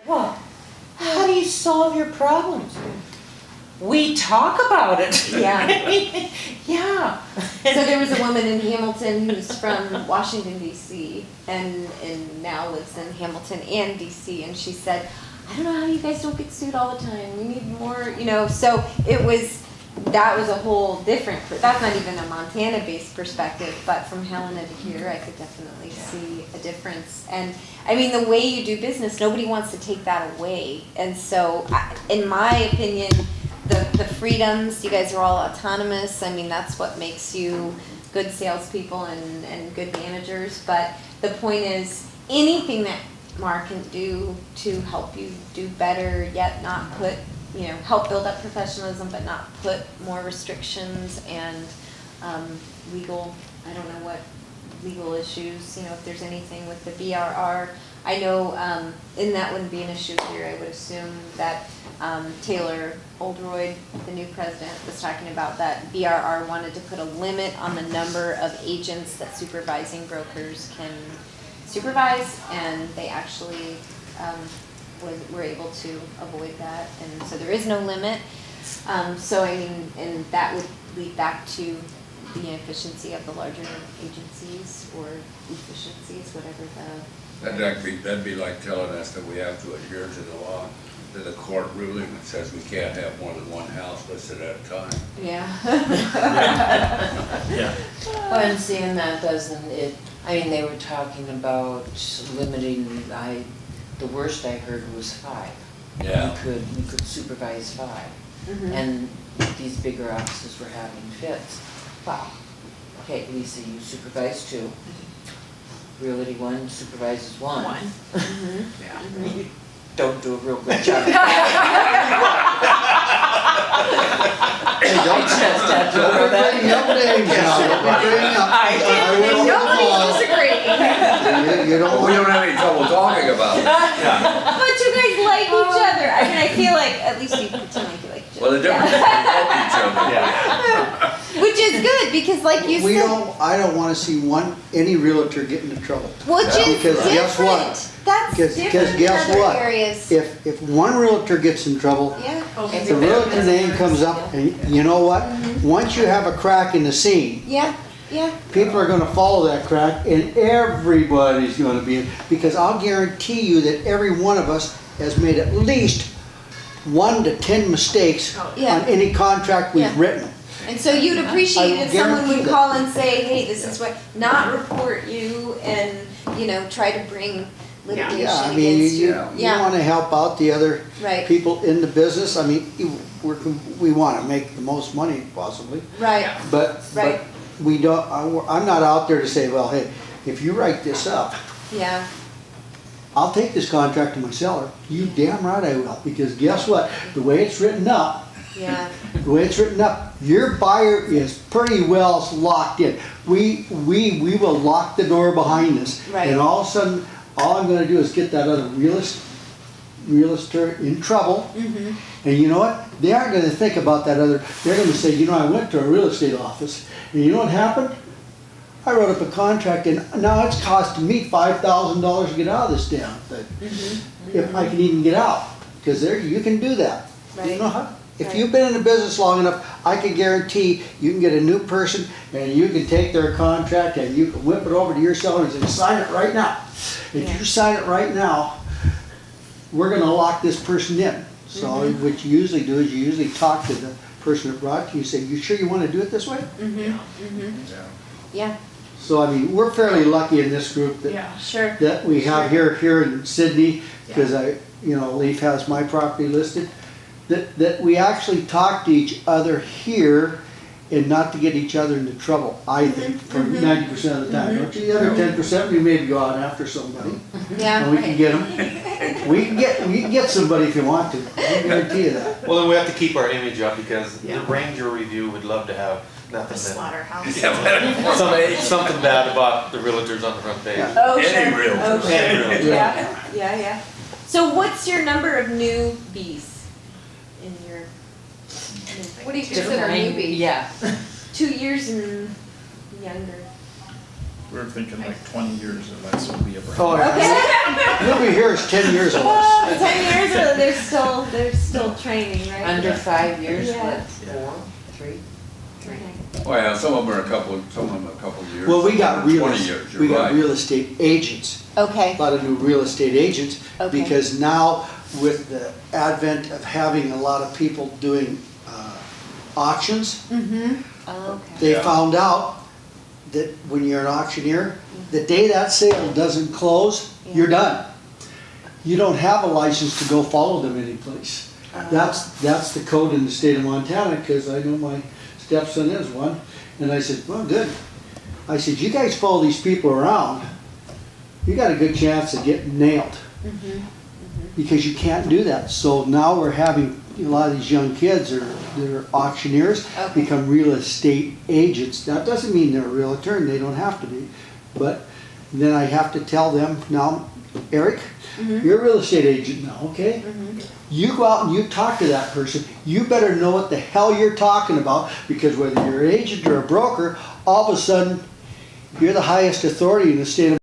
Well, how do you solve your problems? We talk about it. Yeah. Yeah. So there was a woman in Hamilton who's from Washington D.C. and now lives in Hamilton and D.C. and she said, I don't know how you guys don't get sued all the time. We need more, so that was a whole different, that's not even a Montana-based perspective, but from Helena to here, I could definitely see a difference. And I mean, the way you do business, nobody wants to take that away. And so, in my opinion, the freedoms, you guys are all autonomous. I mean, that's what makes you good salespeople and good managers. But the point is, anything that Mark can do to help you do better, yet not put, help build up professionalism, but not put more restrictions and legal, I don't know what legal issues, if there's anything with the BRR. I know, and that wouldn't be an issue here, I would assume that Taylor Oldroyd, the new president, was talking about that BRR wanted to put a limit on the number of agents that supervising brokers can supervise, and they actually were able to avoid that, and so there is no limit. So I mean, and that would lead back to the inefficiency of the larger agencies or efficiencies, whatever the. That'd be like telling us that we have to adhere to the law, to the court ruling that says we can't have more than one house listed at a time. Yeah. Yeah. Well, and seeing that doesn't it, I mean, they were talking about limiting, the worst I heard was 5. Yeah. We could supervise 5. Mhm. And these bigger offices were having fits. Wow. Okay, Lisa, you supervise 2. Realty 1 supervises 1. Mhm. Yeah. You don't do a real good job. I just had to throw that in. Nobody's disagreeing. You don't We want don't have any trouble talking about it. But you guys like each other. I mean, I feel like at least you pretend like you like each other. Well, the difference is we help each other. Yeah. Which is good because, like you said, I don't want to see any realtor get into trouble. which is Because different. guess what? That's Because different guess in other what? areas. If one realtor gets in trouble, Yeah. the realtor name comes up, and you know what? Once you have a crack in the scene, Yeah. Yeah. people are going to follow that crack, and everybody's going to be in. Because I'll guarantee you that every one of us has made at least 1 to 10 mistakes Yeah. on any contract we've Yeah. written. And so you'd appreciate I if someone guarantee would that. call and say, "Hey, this is what," not report you and try to bring litigation Yeah, I mean, against you. you want to help out the other Right. people in the business. I mean, we want to make the most money possibly, Right. but Right. we don't. I'm not out there to say, well, hey, if you write this up, Yeah. I'll take this contract to my seller. You damn right I will, because guess what? The way it's written up, Yeah. your buyer is pretty well locked in. We will lock the door behind us, Right. and all of a sudden, all I'm going to do is get that other realtor in trouble. Mhm. And you know what? They aren't going to think about that other. They're going to say, I went to a real estate office, and you know what happened? I wrote up a contract, and now it's costing me $5,000 to get out of this damn thing. If I can even get out, because you can do that. Right. You know how? If Right. you've been in the business long enough, I can guarantee you can get a new person, and you can take their contract and you can whip it over to your seller and say, sign it right now. If Yeah. you sign it right now, we're going to lock this person in. So what you usually do is you usually talk to the person that brought you. You say, you sure you want to do it this way? Yeah. So I mean, we're fairly lucky in this group that Sure. that we have here in Sydney, because Leaf has my property listed, that we actually talk to each other here and not to get each other into trouble, I think, for 90% of the time. Don't you? The other 10%, we maybe go out after somebody, Yeah. and we can get them. We can get somebody if you want to. I guarantee you that. Well, then we have to keep our image up because the Ranger Review would love to have nothing that, Slaughterhouse. something bad about the realtors on the front page. Yeah. Oh, Any sure. realtor. Oh, sure. Any realtor. Yeah. So what's your number of newbies in your, what do you consider a newbie? Yeah. 2 years and younger. We were thinking like 20 years or less would be a break. Oh, yeah. You'll be here is 10 years of us. 10 years, or they're still training, right? Under 5 years, Yeah. what, 4, 3? Okay. Well, yeah, some of them are some of them are a couple of years. Well, we got some of them are real, 20 years, we you're got right. real estate agents, Okay. a lot of new real estate agents. Okay. Because now with the advent of having a lot of people doing auctions, Mm-hmm. Okay. they Yeah. found out that when you're an auctioneer, the day that sale doesn't close, you're done. You don't have a license to go follow them anyplace. That's the code in the state of Montana, because I know my stepson is one. And I said, well, good. I said, you guys follow these people around, you got a good chance of getting nailed. Because you can't do that. So now we're having a lot of these young kids that are auctioneers Okay. become real estate agents. That doesn't mean they're a realtor, and they don't have to be. But then I have to tell them, now, Eric, you're a real estate agent now, okay? You go out and you talk to that person. You better know what the hell you're talking about, because whether you're an agent or a broker, all of a sudden, you're the highest authority in the state of